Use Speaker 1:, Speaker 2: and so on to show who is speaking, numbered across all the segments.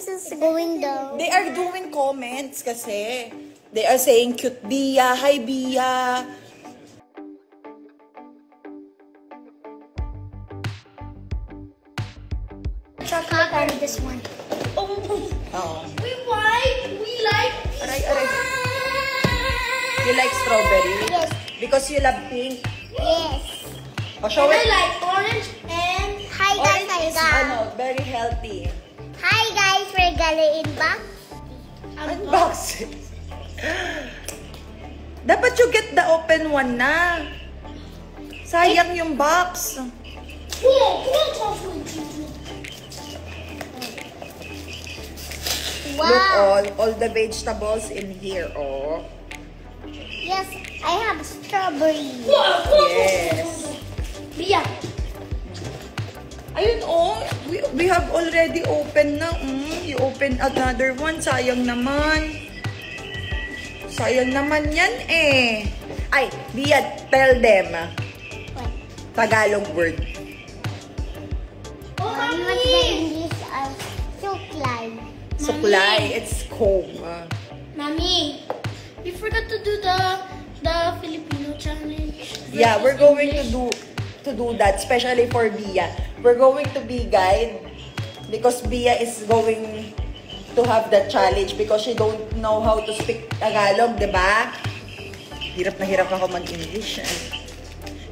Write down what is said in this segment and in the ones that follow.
Speaker 1: comments is going down.
Speaker 2: They are doing comments kasi. They are saying, cute Bia, hi Bia.
Speaker 1: Chocolate out of this one.
Speaker 2: Oh.
Speaker 1: We like.
Speaker 2: Aray. You like strawberry?
Speaker 1: Yes.
Speaker 2: Because you love pink?
Speaker 1: Yes.
Speaker 2: Oh, show it.
Speaker 1: I like orange and hi guys,
Speaker 2: Orange is very healthy.
Speaker 1: Hi guys, we're gonna
Speaker 2: Unbox it. Dapat you get the open one na. Sayang yung box.
Speaker 1: Wow.
Speaker 2: Look, all the vegetables in here, oh.
Speaker 1: Yes, I have strawberry.
Speaker 2: Yes.
Speaker 1: Yeah.
Speaker 2: Ayun, oh. We have already opened na. You open another one. Sayang naman. Sayang naman yan eh. Ay, Bia, tell them.
Speaker 1: What?
Speaker 2: Tagalog word.
Speaker 1: Oh, what's the English of suklay?
Speaker 2: Suklay. It's comb.
Speaker 1: Mommy, you forgot to do the Filipino challenge.
Speaker 2: Yeah, we're going to do that, especially for Bia. We're going to be guide because Bia is going to have that challenge because she don't know how to speak Tagalog, di ba? Hirap na hirap ako mag-English.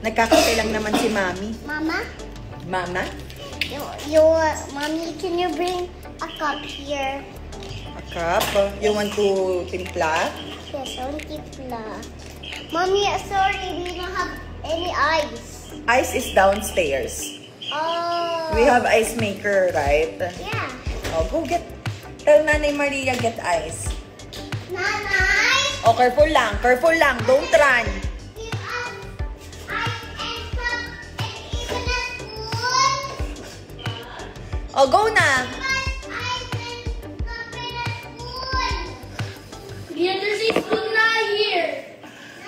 Speaker 2: Nagkakape lang naman si Mami.
Speaker 1: Mama?
Speaker 2: Mama?
Speaker 1: Mommy, can you bring a cup here?
Speaker 2: A cup? You want to timpla?
Speaker 1: Yes, I want timpla. Mommy, sorry, we don't have any ice.
Speaker 2: Ice is downstairs.
Speaker 1: Oh.
Speaker 2: We have ice maker, right?
Speaker 1: Yeah.
Speaker 2: Oh, go get. Tell Nanay Maria get ice.
Speaker 1: Nanay?
Speaker 2: Oh, careful lang. Careful lang. Don't run.
Speaker 1: Give us ice and cup and even a spoon.
Speaker 2: Oh, go na.
Speaker 1: Give us ice and cup and a spoon.
Speaker 3: Yeah, there's a spoon right here.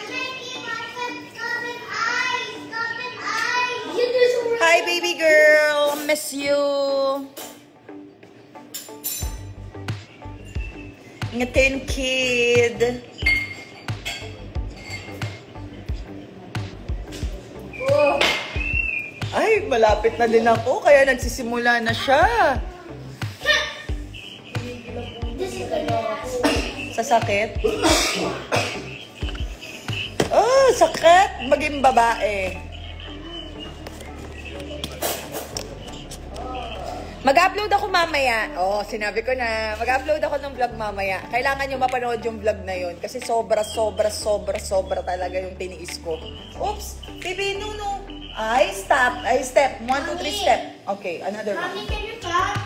Speaker 1: Nanay, give us a cup and ice. Cup and ice.
Speaker 3: Yeah, there's a
Speaker 2: Hi, baby girl. Miss you. Ngatin, kid. Oh. Ay, malapit na din ako, kaya nagsisimula na siya.
Speaker 3: This is the last.
Speaker 2: Sa sakit? Oh, sakit. Maging babae. Mag-upload ako mamaya. Oh, sinabi ko na. Mag-upload ako ng vlog mamaya. Kailangan nyo mapanood yung vlog na yun. Kasi sobra talaga yung tiniis ko. Oops! Baby, no. I stop. I step. 1, 2, 3 step. Okay, another one.
Speaker 3: Mommy, can you cut?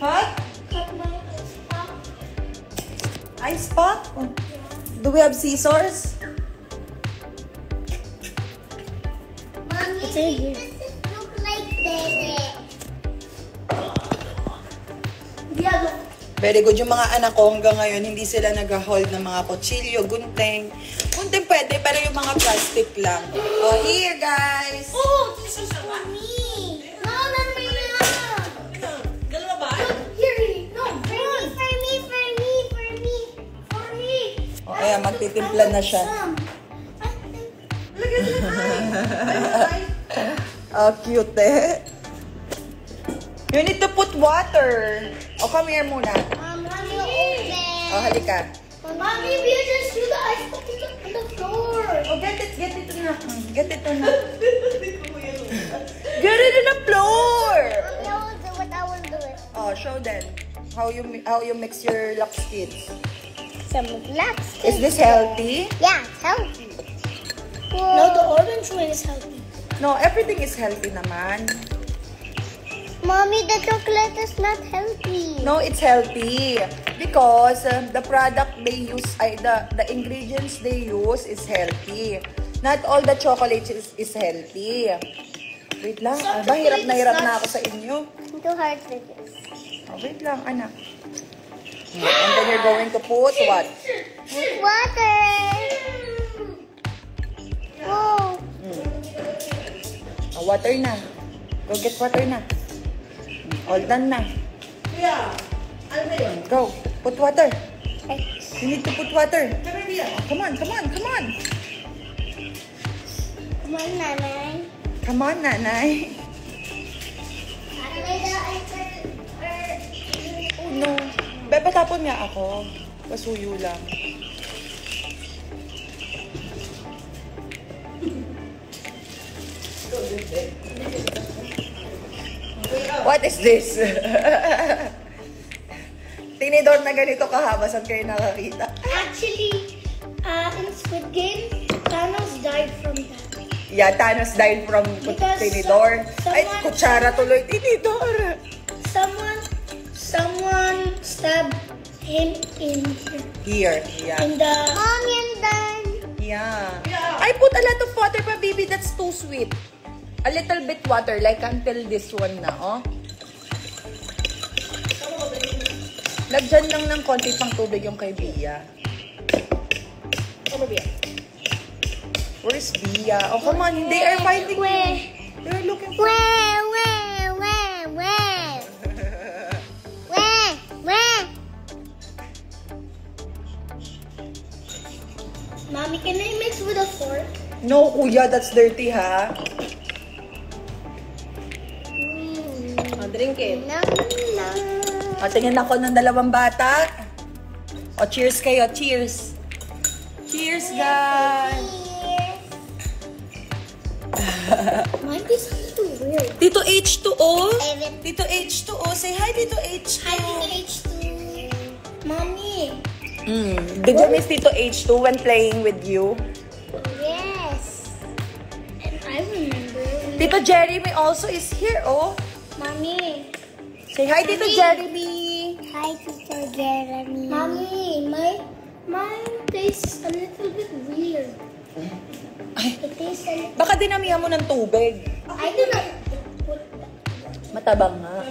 Speaker 2: Cut?
Speaker 3: Cut my spot.
Speaker 2: Ice pack? Do we have scissors?
Speaker 1: Mommy,
Speaker 3: It's in here.
Speaker 1: does it look like this?
Speaker 3: Yeah, look.
Speaker 2: Very good. Yung mga anak ko hanggang ngayon, hindi sila nag-hold ng mga kutsilyo, gunting. Gunting pwede, pero yung mga plastic lang. Oh, here guys!
Speaker 3: Oh, this is for
Speaker 1: Me.
Speaker 3: No, not me.
Speaker 2: Dalawa ba?
Speaker 3: Here, no, bring one.
Speaker 1: For me.
Speaker 3: For me.
Speaker 2: O kaya magtitimpla na siya.
Speaker 3: Look at the
Speaker 2: Oh, cute eh. You need to put water. O, come here muna.
Speaker 1: Mommy, open.
Speaker 2: O, halika.
Speaker 3: Mommy, we just do the ice cream on the floor.
Speaker 2: O, get it na. Get it na. Get it in the floor!
Speaker 1: What I will do it.
Speaker 2: Oh, show them how you mix your lox kids.
Speaker 1: Some blocks.
Speaker 2: Is this healthy?
Speaker 1: Yeah, it's healthy.
Speaker 3: No, the orange one is healthy.
Speaker 2: No, everything is healthy naman.
Speaker 1: Mommy, the chocolate is not healthy.
Speaker 2: No, it's healthy because the product they use, the ingredients they use is healthy. Not all the chocolate is healthy. Wait lang, hirap na ako sa inyo.
Speaker 1: Too hard for this.
Speaker 2: Oh, wait lang, anak. And then you're going to put what?
Speaker 1: With water. Whoa.
Speaker 2: Oh, water na. Go get water na. All done na.
Speaker 4: Yeah.
Speaker 2: Ano ba yun? Go. Put water.
Speaker 1: X.
Speaker 2: You need to put water. Come on, come on, come on.
Speaker 1: Come on, Nanay.
Speaker 2: Come on, nanay. Oh no. Bebe, tapon nga ako. Pasuyo lang. What is this? Tinidor na ganito kahaba, saan kayo nakakita?
Speaker 3: Actually, in Squid Game, Thanos died from that.
Speaker 2: Yeah, Thanos died from
Speaker 3: Because
Speaker 2: Tinidor. Ay,
Speaker 3: someone-
Speaker 2: kutsara tuloy, Tinidor.
Speaker 3: Someone stabbed him in
Speaker 2: Here, yeah.
Speaker 3: the.
Speaker 1: Mom, yan done.
Speaker 2: Yeah. I put a lot of water pa, baby. That's too sweet. A little bit water, like until this one na, oh. Lagyan lang ng konti pang tubig yung kay Bia. Where is Bia? Oh, come on. They are finding you. They are looking for
Speaker 1: Where?
Speaker 3: Mommy, can I mix with a fork?
Speaker 2: No, kuya. That's dirty, ha?
Speaker 3: Drink it.
Speaker 1: No.
Speaker 2: O, tingin ako ng dalawang bata. O, cheers kayo. Cheers. Cheers, guys.
Speaker 3: Mine tastes a little weird.
Speaker 2: Tito H2O.
Speaker 1: Evan.
Speaker 2: Tito H2O. Say hi, Tito H2O.
Speaker 3: I think H2. Mommy.
Speaker 2: Did you miss Tito H2 when playing with you?
Speaker 1: Yes.
Speaker 3: And I remember.
Speaker 2: Tito Jeremy also is here, oh.
Speaker 3: Mommy.
Speaker 2: Say hi, Tito
Speaker 3: Mommy.
Speaker 2: Jeremy.
Speaker 1: Hi, Tito Jeremy.
Speaker 3: Mommy, mine tastes a little bit weird. It tastes a little.
Speaker 2: Baka dinamihan mo ng tubig.
Speaker 3: I do not put that.
Speaker 2: Matabang nga.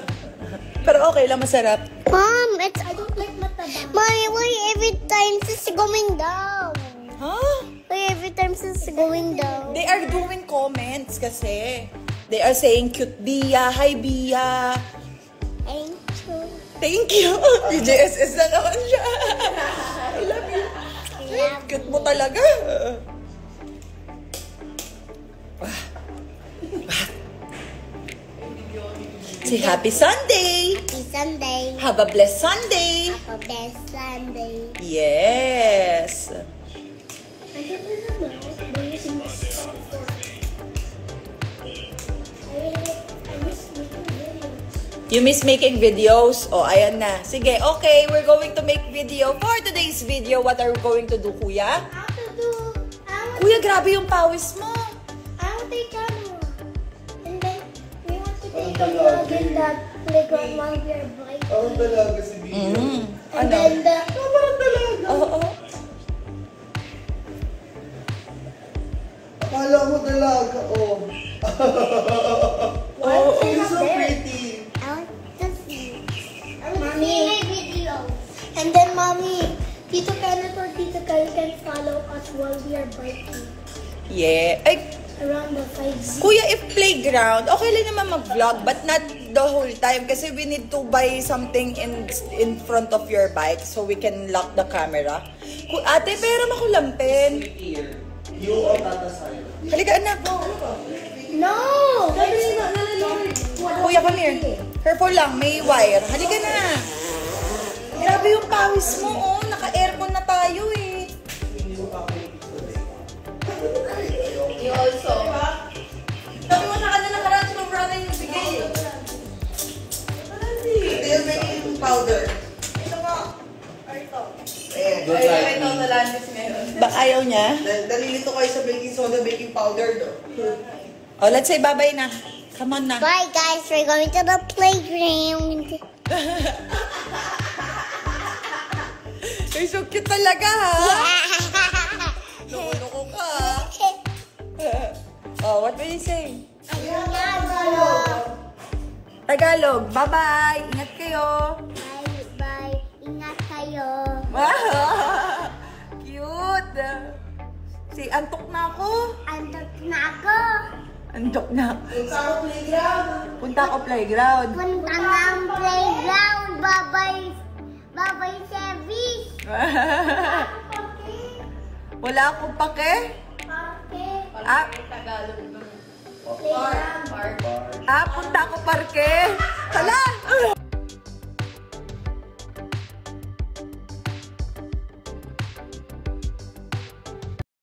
Speaker 2: Pero okay lang, masarap.
Speaker 1: Mom, it's...
Speaker 3: I don't like matabang.
Speaker 1: Mommy, why every time it's going down?
Speaker 2: Huh?
Speaker 1: Why every time it's going down?
Speaker 2: They are doing comments kasi. They are saying, cute Bia, hi Bia.
Speaker 1: Thank you.
Speaker 2: Thank you. JSS na naman siya. I love you. Cute mo talaga. Say happy Sunday.
Speaker 1: Happy Sunday.
Speaker 2: Have a blessed Sunday.
Speaker 1: Have a blessed Sunday.
Speaker 2: Yes.
Speaker 3: I don't remember by using this fork. I miss making videos.
Speaker 2: You miss making videos? Oh, ayan na. Sige, okay. We're going to make video. For today's video, what are we going to do, kuya?
Speaker 3: How to do?
Speaker 2: Kuya, grabe yung pawis mo.
Speaker 3: I want to take camera. And then we want to take a vlog in the playground while we are biking.
Speaker 4: Ako talaga si Bia.
Speaker 3: And then the
Speaker 2: Oo.
Speaker 4: Akala mo talaga, oh.
Speaker 2: Oo.
Speaker 4: You're so pretty.
Speaker 1: I want to see.
Speaker 3: Mommy.
Speaker 1: my video.
Speaker 3: And then mommy, Tito Kenneth or Tito Kyle can follow us while we are biking
Speaker 2: Yeah. Ay,
Speaker 3: around the 5Z.
Speaker 2: kuya, if playground, okay lang naman mag-vlog, but not the whole time kasi we need to buy something in front of your bike so we can lock the camera. Ate, pera makulampin.
Speaker 4: You or Tata Sayo?
Speaker 2: Halika, anak.
Speaker 3: No!
Speaker 2: Kuya, come here. Careful lang, may wire. Halika na. Grabe yung pawis mo, oh. Naka-aircon na tayo, eh. You also. Sabi mo na ka na nakaraan sa brother yung bigay.
Speaker 4: Ito yung baking powder.
Speaker 2: Ito mo.
Speaker 4: Ayan.
Speaker 2: Ay, ito sa landis ngayon. Ba, ayaw niya?
Speaker 4: Nalilito kayo sa baking soda, baking powder, do.
Speaker 2: Oh, let's say bye-bye na. Come on na.
Speaker 1: Bye, guys. We're going to the playground.
Speaker 2: You're so cute talaga, ha? Loko-loko ka. Oh, what will you say? Tagalog. Bye-bye. Ingat kayo.
Speaker 1: Bye, bye. Ingat kayo.
Speaker 2: Cute. Say, antok na ako.
Speaker 1: Andot na ako.
Speaker 2: Antok na.
Speaker 4: Punta ako playground.
Speaker 2: Punta ako playground.
Speaker 1: Punta ng playground. Bye-bye.
Speaker 2: Wala akong pake. Ah,
Speaker 3: Playground.
Speaker 2: punta ako parke. Hala!